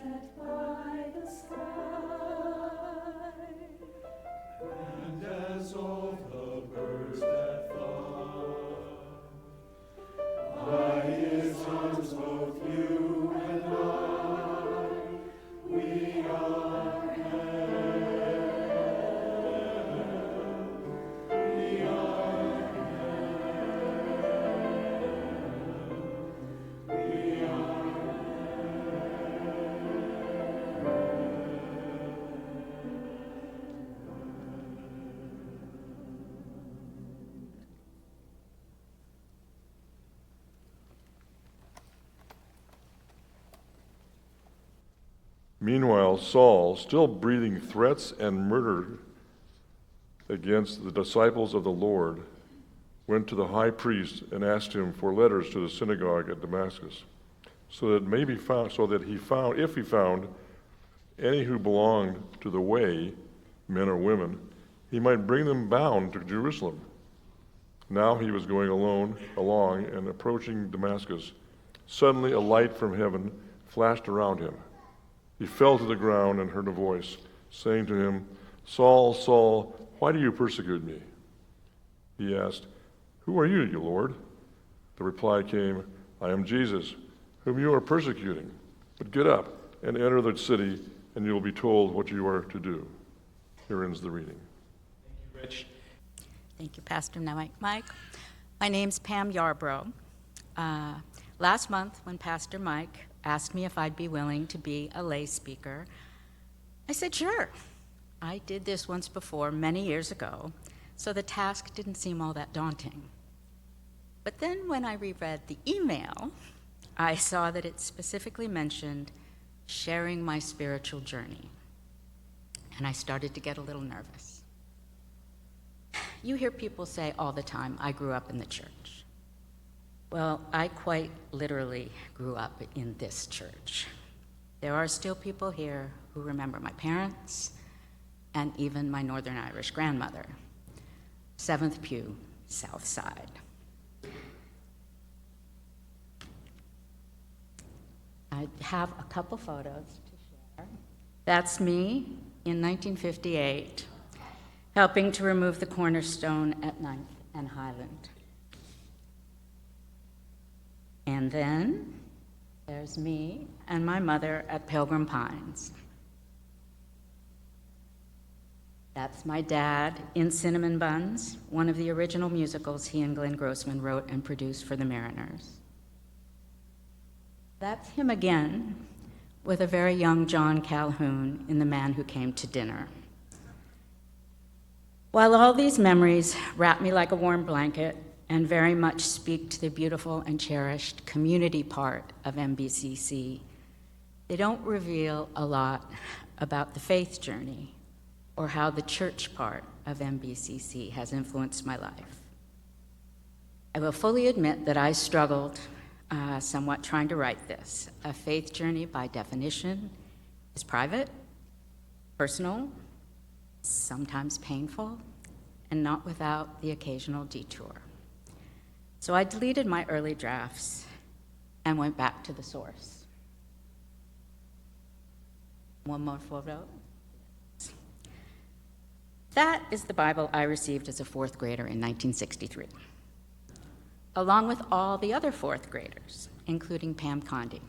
set by the sky. And as all the birds that fly, by his arms both you and I, we are held. We are held. We are Meanwhile, Saul, still breathing threats and murder against the disciples of the Lord, went to the high priest and asked him for letters to the synagogue at Damascus, so that if he found any who belonged to the way, men or women, he might bring them bound to Jerusalem. Now he was going along and approaching Damascus. Suddenly a light from heaven flashed around him. He fell to the ground and heard a voice saying to him, "Saul, Saul, why do you persecute me?" He asked, "Who are you, Lord?" The reply came, "I am Jesus, whom you are persecuting. But get up and enter the city, and you will be told what you are to do." Here ends the reading. Thank you, Rich. Thank you, Pastor Mike. My name's Pam Yarbrough. Last month, when Pastor Mike asked me if I'd be willing to be a lay speaker, I said sure. I did this once before, many years ago, so the task didn't seem all that daunting. But then when I reread the email, I saw that it specifically mentioned sharing my spiritual journey, and I started to get a little nervous. You hear people say all the time, "I grew up in the church." Well, I quite literally grew up in this church. There are still people here who remember my parents and even my Northern Irish grandmother. 7th pew, south side. I have a couple photos to share. That's me in 1958, helping to remove the cornerstone at 9th and Highland. And then there's me and my mother at Pilgrim Pines. That's my dad in Cinnamon Buns, one of the original musicals he and Glenn Grossman wrote and produced for the Mariners. That's him again with a very young John Calhoun in The Man Who Came to Dinner. While all these memories wrap me like a warm blanket and very much speak to the beautiful and cherished community part of MBCC, they don't reveal a lot about the faith journey or how the church part of MBCC has influenced my life. I will fully admit that I struggled somewhat trying to write this. A faith journey, by definition, is private, personal, sometimes painful, and not without the occasional detour. So I deleted my early drafts and went back to the source. One more photo. That is the Bible I received as a 4th grader in 1963, along with all the other 4th graders, including Pam Condi.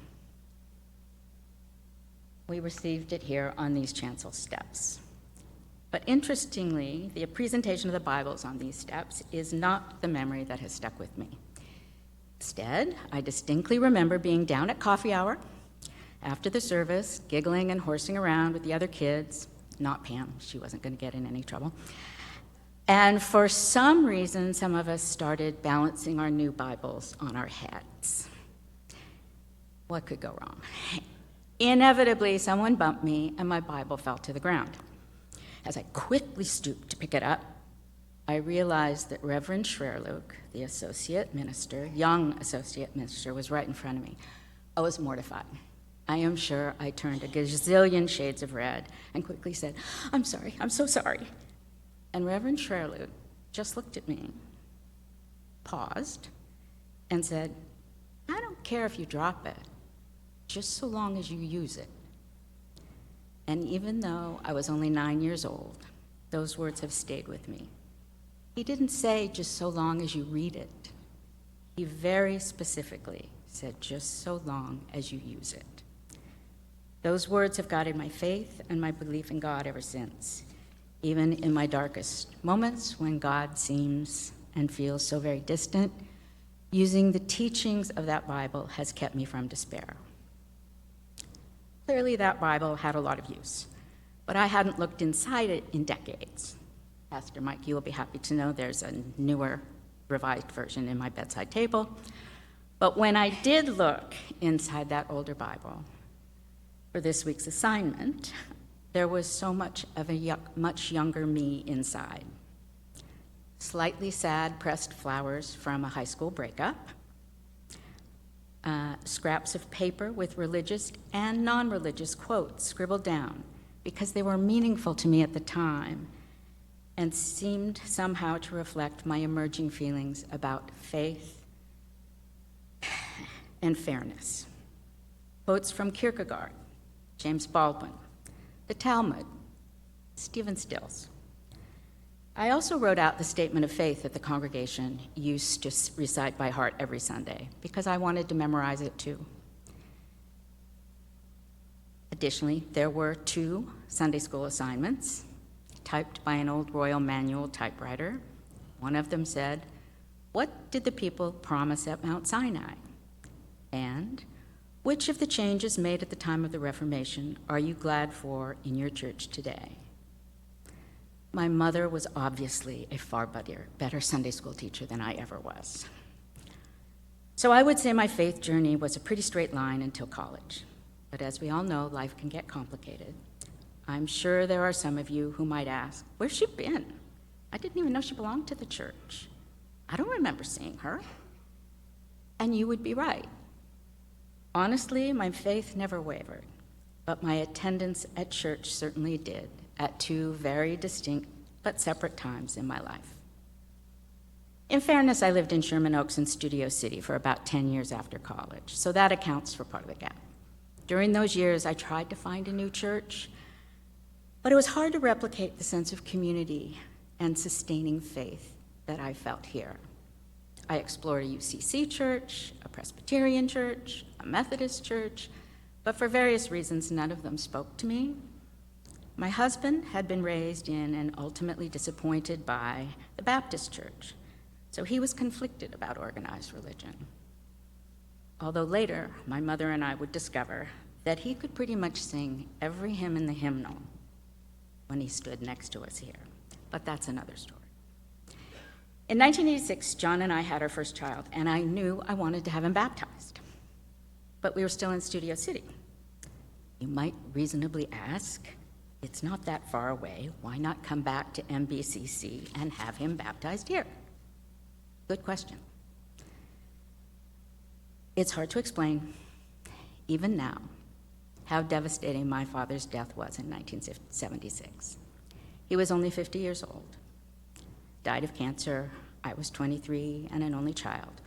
We received it here on these chancel steps. But interestingly, the presentation of the Bibles on these steps is not the memory that has stuck with me. Instead, I distinctly remember being down at coffee hour after the service, giggling and horsing around with the other kids, not Pam, she wasn't going to get in any trouble. And for some reason, some of us started balancing our new Bibles on our heads. What could go wrong? Inevitably, someone bumped me and my Bible fell to the ground. As I quickly stooped to pick it up, I realized that Reverend Schwerluke, the associate minister, young associate minister, was right in front of me. I was mortified. I am sure I turned a gazillion shades of red and quickly said, "I'm sorry, I'm so sorry." And Reverend Schwerluke just looked at me, paused, and said, "I don't care if you drop it, just so long as you use it." And even though I was only 9 years old, those words have stayed with me. He didn't say just so long as you read it. He very specifically said just so long as you use it. Those words have guided my faith and my belief in God ever since, even in my darkest moments when God seems and feels so very distant. Using the teachings of that Bible has kept me from despair. Clearly, that Bible had a lot of use, but I hadn't looked inside it in decades. Pastor Mike, you will be happy to know there's a newer, revised version in my bedside table. But when I did look inside that older Bible for this week's assignment, there was so much of a much younger me inside. Slightly sad pressed flowers from a high school breakup, scraps of paper with religious and non-religious quotes scribbled down because they were meaningful to me at the time and seemed somehow to reflect my emerging feelings about faith and fairness. Quotes from Kierkegaard, James Baldwin, the Talmud, Stephen Stills. I also wrote out the statement of faith that the congregation used to recite by heart every Sunday because I wanted to memorize it too. Additionally, there were 2 Sunday school assignments typed by an old Royal Manual typewriter. One of them said, "What did the people promise at Mount Sinai?" And, "Which of the changes made at the time of the Reformation are you glad for in your church today?" My mother was obviously a far better Sunday school teacher than I ever was. So I would say my faith journey was a pretty straight line until college. But as we all know, life can get complicated. I'm sure there are some of you who might ask, "Where's she been? I didn't even know she belonged to the church. I don't remember seeing her." And you would be right. Honestly, my faith never wavered, but my attendance at church certainly did at 2 very distinct but separate times in my life. In fairness, I lived in Sherman Oaks and Studio City for about 10 years after college, so that accounts for part of the gap. During those years, I tried to find a new church, but it was hard to replicate the sense of community and sustaining faith that I felt here. I explored a UCC church, a Presbyterian church, a Methodist church, but for various reasons, none of them spoke to me. My husband had been raised in and ultimately disappointed by the Baptist church, so he was conflicted about organized religion. Although later, my mother and I would discover that he could pretty much sing every hymn in the hymnal when he stood next to us here, but that's another story. In 1986, John and I had our first child, and I knew I wanted to have him baptized, but we were still in Studio City. You might reasonably ask, it's not that far away. Why not come back to MBCC and have him baptized here? Good question. It's hard to explain, even now, how devastating my father's death was in 1976. He was only 50 years old, died of cancer. I was 23 and an only child.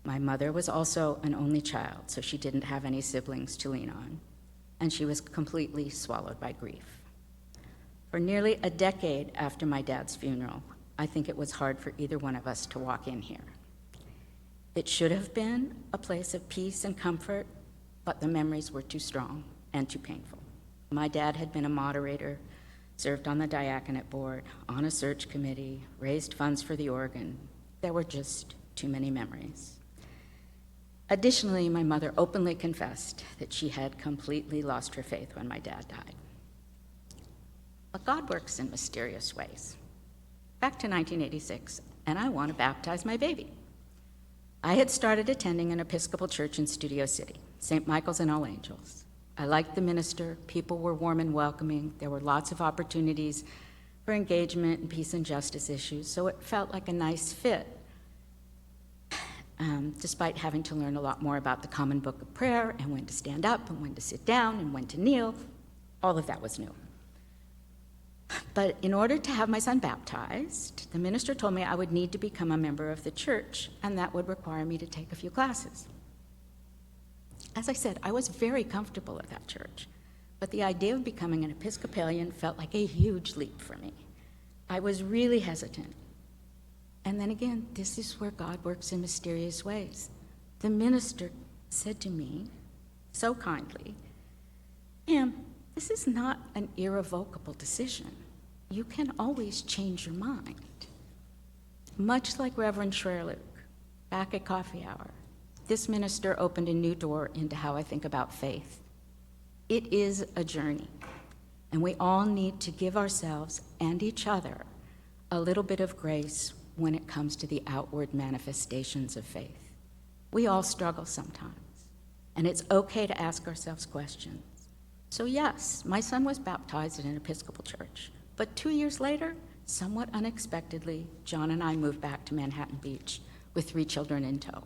My mother was also an only child, so she didn't have any siblings to lean on, and she was completely swallowed by grief. For nearly a decade after my dad's funeral, I think it was hard for either one of us to walk in here. It should have been a place of peace and comfort, but the memories were too strong and too painful. My dad had been a moderator, served on the diaconate board, on a search committee, raised funds for the organ. There were just too many memories. Additionally, my mother openly confessed that she had completely lost her faith when my dad died. But God works in mysterious ways. Back to 1986, and I want to baptize my baby. I had started attending an Episcopal church in Studio City, St. Michael's and All Angels. I liked the minister, people were warm and welcoming, there were lots of opportunities for engagement in peace and justice issues, so it felt like a nice fit, despite having to learn a lot more about the common book of prayer and when to stand up and when to sit down and when to kneel. All of that was new. But in order to have my son baptized, the minister told me I would need to become a member of the church, and that would require me to take a few classes. As I said, I was very comfortable at that church, but the idea of becoming an Episcopalian felt like a huge leap for me. I was really hesitant. And then again, this is where God works in mysterious ways. The minister said to me, so kindly, "Pam, this is not an irrevocable decision. You can always change your mind." Much like Reverend Schwerlich, back at coffee hour, this minister opened a new door into how I think about faith. It is a journey, and we all need to give ourselves and each other a little bit of grace when it comes to the outward manifestations of faith. We all struggle sometimes, and it's okay to ask ourselves questions. So yes, my son was baptized in an Episcopal church, but 2 years later, somewhat unexpectedly, John and I moved back to Manhattan Beach with 3 children in tow.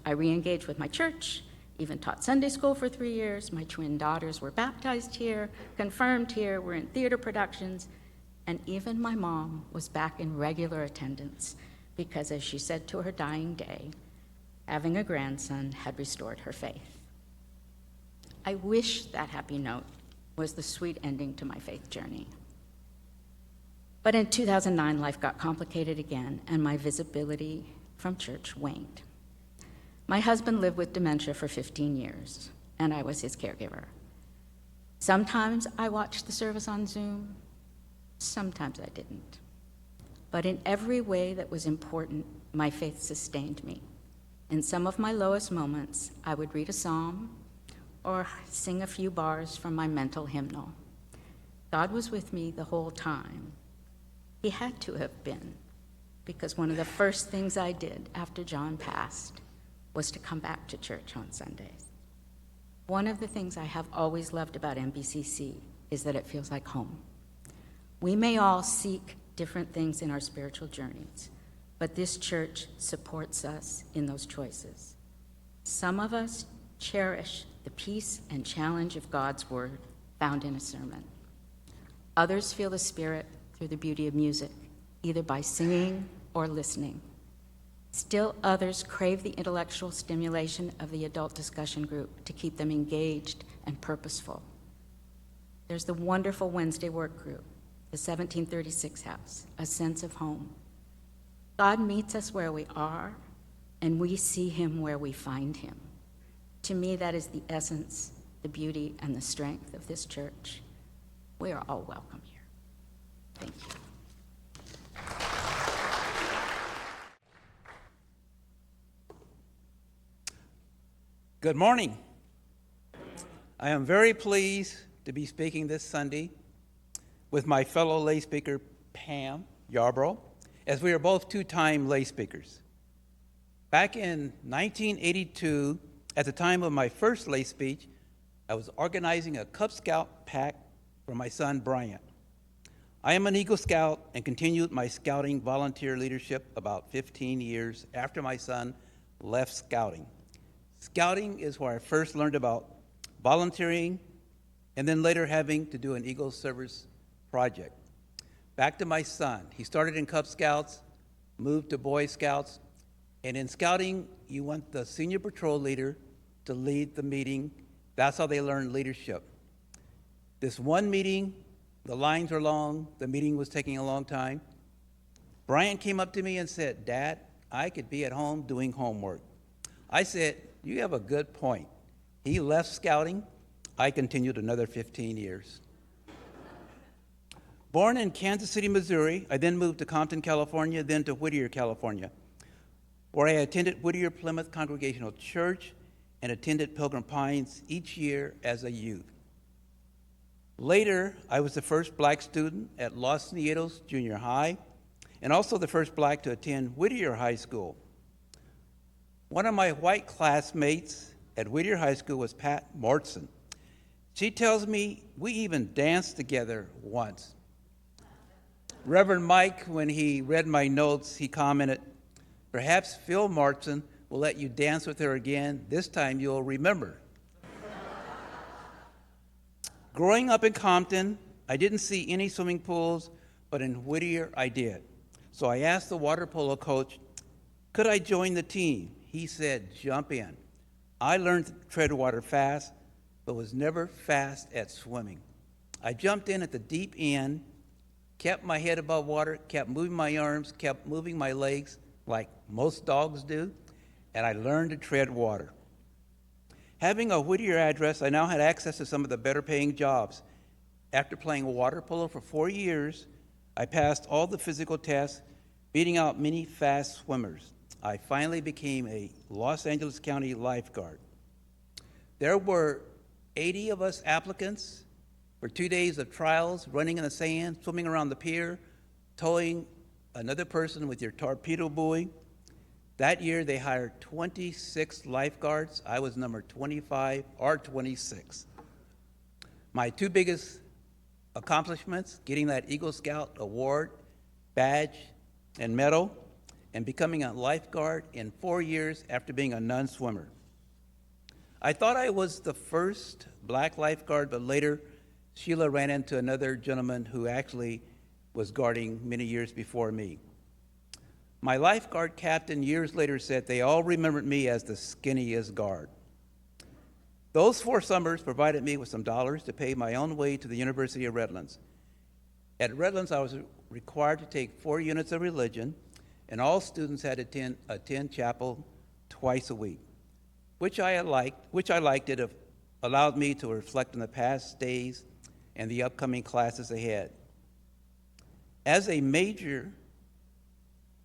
I re-engaged with my church, even taught Sunday school for 3 years. My twin daughters were baptized here, confirmed here, were in theater productions, and even my mom was back in regular attendance because, as she said to her dying day, having a grandson had restored her faith. I wish that happy note was the sweet ending to my faith journey. But in 2009, life got complicated again, and my visibility from church waned. My husband lived with dementia for 15 years, and I was his caregiver. Sometimes I watched the service on Zoom, sometimes I didn't. But in every way that was important, my faith sustained me. In some of my lowest moments, I would read a psalm or sing a few bars from my mental hymnal. God was with me the whole time. He had to have been, because one of the first things I did after John passed was to come back to church on Sundays. One of the things I have always loved about MBCC is that it feels like home. We may all seek different things in our spiritual journeys, but this church supports us in those choices. Some of us cherish the peace and challenge of God's word found in a sermon. Others feel the Spirit through the beauty of music, either by singing or listening. Still others crave the intellectual stimulation of the adult discussion group to keep them engaged and purposeful. There's the wonderful Wednesday work group, the 1736 House, a sense of home. God meets us where we are, and we see him where we find him. To me, that is the essence, the beauty, and the strength of this church. We are all welcome here. Thank you. Good morning. I am very pleased to be speaking this Sunday with my fellow lay speaker, Pam Yarbrough, as we are both two-time lay speakers. Back in 1982, at the time of my first lay speech, I was organizing a Cub Scout pack for my son, Bryant. I am an Eagle Scout and continued my scouting volunteer leadership about 15 years after my son left scouting. Scouting is where I first learned about volunteering and then later having to do an Eagle Service project. Back to my son. He started in Cub Scouts, moved to Boy Scouts, and in scouting, you want the senior patrol leader to lead the meeting. That's how they learn leadership. This one meeting, the lines were long, the meeting was taking a long time. Brian came up to me and said, "Dad, I could be at home doing homework." I said, "You have a good point." He left scouting. I continued another 15 years. Born in Kansas City, Missouri, I then moved to Compton, California, then to Whittier, California, where I attended Whittier Plymouth Congregational Church and attended Pilgrim Pines each year as a youth. Later, I was the first black student at Los Nietos Junior High and also the first black to attend Whittier High School. One of my white classmates at Whittier High School was Pat Mortson. She tells me we even danced together once. Reverend Mike, when he read my notes, he commented, "Perhaps Phil Mortson will let you dance with her again. This time you'll remember." Growing up in Compton, I didn't see any swimming pools, but in Whittier I did. So I asked the water polo coach, could I join the team? He said, "Jump in." I learned to tread water fast, but was never fast at swimming. I jumped in at the deep end, kept my head above water, kept moving my arms, kept moving my legs like most dogs do, and I learned to tread water. Having a Whittier address, I now had access to some of the better paying jobs. After playing water polo for 4 years, I passed all the physical tests, beating out many fast swimmers. I finally became a Los Angeles County lifeguard. There were 80 of us applicants for 2 days of trials, running in the sand, swimming around the pier, towing another person with your torpedo buoy. That year, they hired 26 lifeguards. I was number 25 or 26. My two biggest accomplishments, getting that Eagle Scout award, badge, and medal, and becoming a lifeguard in 4 years after being a non-swimmer. I thought I was the first black lifeguard, but later Sheila ran into another gentleman who actually was guarding many years before me. My lifeguard captain years later said they all remembered me as the skinniest guard. Those 4 summers provided me with some dollars to pay my own way to the University of Redlands. At Redlands, I was required to take 4 units of religion, and all students had to attend chapel twice a week, which I liked. It allowed me to reflect on the past days and the upcoming classes ahead. As a major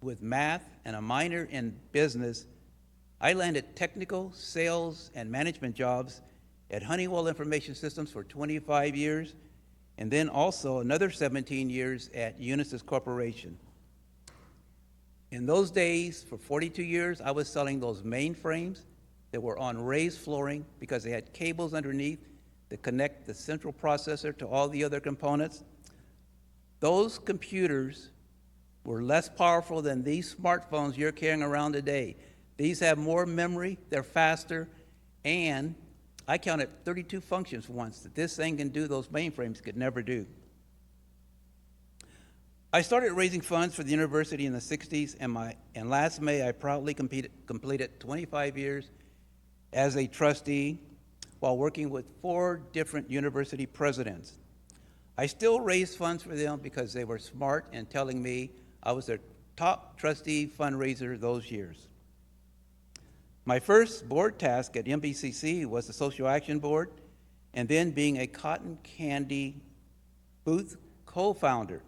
with math and a minor in business, I landed technical, sales, and management jobs at Honeywell Information Systems for 25 years, and then also another 17 years at Unisys Corporation. In those days, for 42 years, I was selling those mainframes that were on raised flooring because they had cables underneath that connect the central processor to all the other components. Those computers were less powerful than these smartphones you're carrying around today. These have more memory, they're faster, and I counted 32 functions once that this thing can do those mainframes could never do. I started raising funds for the university in the 60s, and last May I proudly completed 25 years as a trustee while working with 4 different university presidents. I still raised funds for them because they were smart and telling me I was their top trustee fundraiser those years. My first board task at MBCC was the Social Action Board, and then being a cotton candy booth co-founder,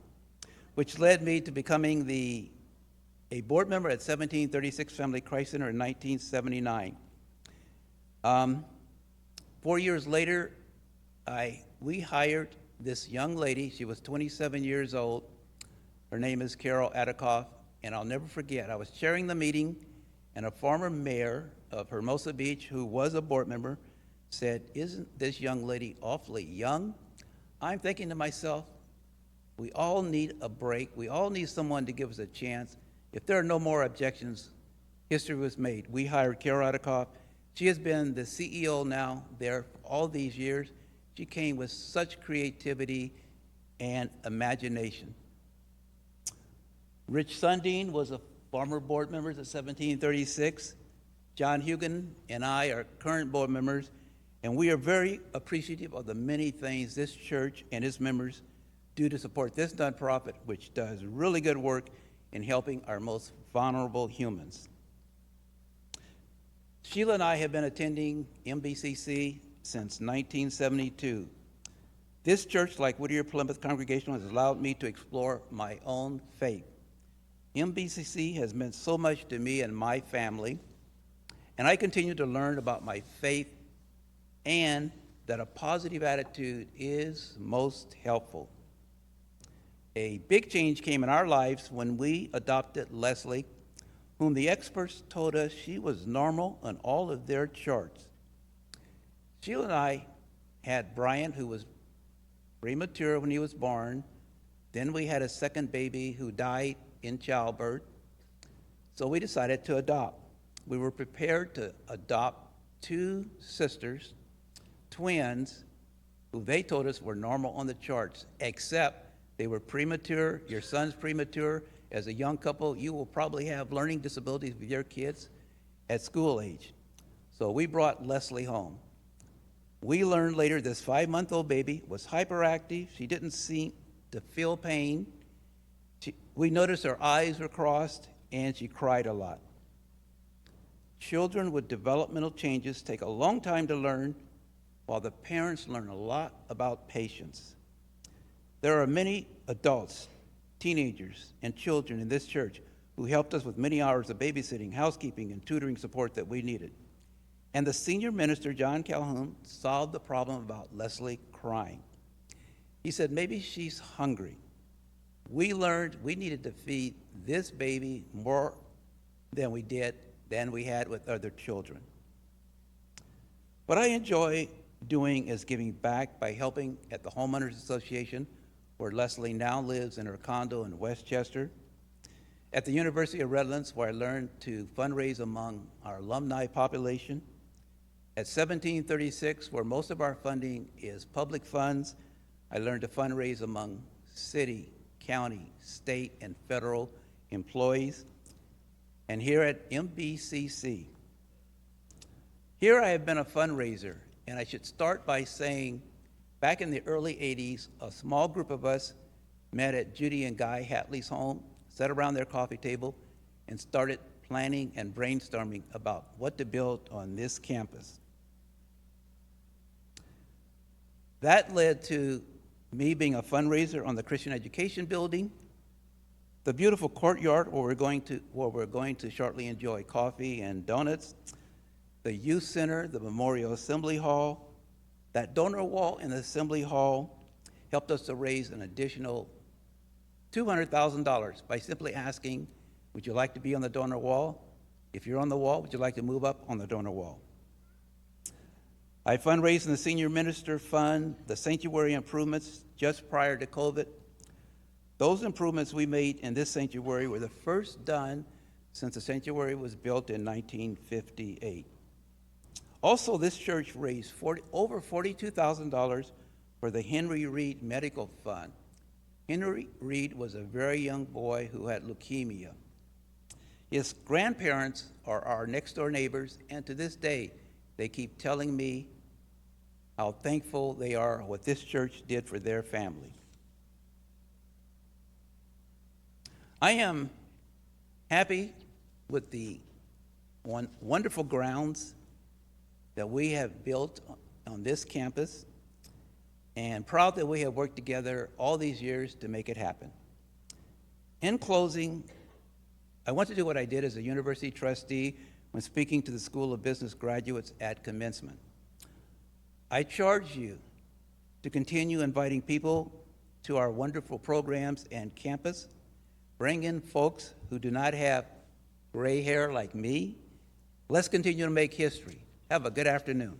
which led me to becoming a board member at 1736 Family Christ Center in 1979. 4 years later, we hired this young lady. She was 27 years old. Her name is Carol Adikoff, and I'll never forget, I was chairing the meeting, and a former mayor of Hermosa Beach, who was a board member, said, "Isn't this young lady awfully young?" I'm thinking to myself, we all need a break. We all need someone to give us a chance. If there are no more objections, history was made. We hired Carol Adikoff. She has been the CEO now there for all these years. She came with such creativity and imagination. Rich Sundin was a former board member at 1736. John Hugan and I are current board members, and we are very appreciative of the many things this church and its members do to support this nonprofit, which does really good work in helping our most vulnerable humans. Sheila and I have been attending MBCC since 1972. This church, like Whittier Plymouth Congregational, has allowed me to explore my own faith. MBCC has meant so much to me and my family, and I continue to learn about my faith and that a positive attitude is most helpful. A big change came in our lives when we adopted Leslie, whom the experts told us she was normal on all of their charts. Sheila and I had Brian, who was premature when he was born. Then we had a second baby who died in childbirth. So we decided to adopt. We were prepared to adopt 2 sisters, twins, who they told us were normal on the charts, except they were premature. Your son's premature. As a young couple, you will probably have learning disabilities with your kids at school age. So we brought Leslie home. We learned later this 5-month-old baby was hyperactive. She didn't seem to feel pain. We noticed her eyes were crossed, and she cried a lot. Children with developmental changes take a long time to learn, while the parents learn a lot about patience. There are many adults, teenagers, and children in this church who helped us with many hours of babysitting, housekeeping, and tutoring support that we needed. And the senior minister, John Calhoun, solved the problem about Leslie crying. He said, maybe she's hungry. We learned we needed to feed this baby more than we had with other children. What I enjoy doing is giving back by helping at the Homeowners Association, where Leslie now lives in her condo in Westchester. At the University of Redlands, where I learned to fundraise among our alumni population. At 1736, where most of our funding is public funds, I learned to fundraise among city, county, state, and federal employees. And here at MBCC, here I have been a fundraiser, and I should start by saying, back in the early 80s, a small group of us met at Judy and Guy Hatley's home, sat around their coffee table, and started planning and brainstorming about what to build on this campus. That led to me being a fundraiser on the Christian Education Building, the beautiful courtyard where we're going to shortly enjoy coffee and donuts, the youth center, the Memorial Assembly Hall. That donor wall in the Assembly Hall helped us to raise an additional $200,000 by simply asking, would you like to be on the donor wall? If you're on the wall, would you like to move up on the donor wall? I fundraised in the Senior Minister Fund, the sanctuary improvements just prior to COVID. Those improvements we made in this sanctuary were the first done since the sanctuary was built in 1958. Also, this church raised over $42,000 for the Henry Reed Medical Fund. Henry Reed was a very young boy who had leukemia. His grandparents are our next-door neighbors, and to this day, they keep telling me how thankful they are what this church did for their family. I am happy with the wonderful grounds that we have built on this campus, and proud that we have worked together all these years to make it happen. In closing, I want to do what I did as a university trustee when speaking to the School of Business graduates at commencement. I charge you to continue inviting people to our wonderful programs and campus. Bring in folks who do not have gray hair like me. Let's continue to make history. Have a good afternoon.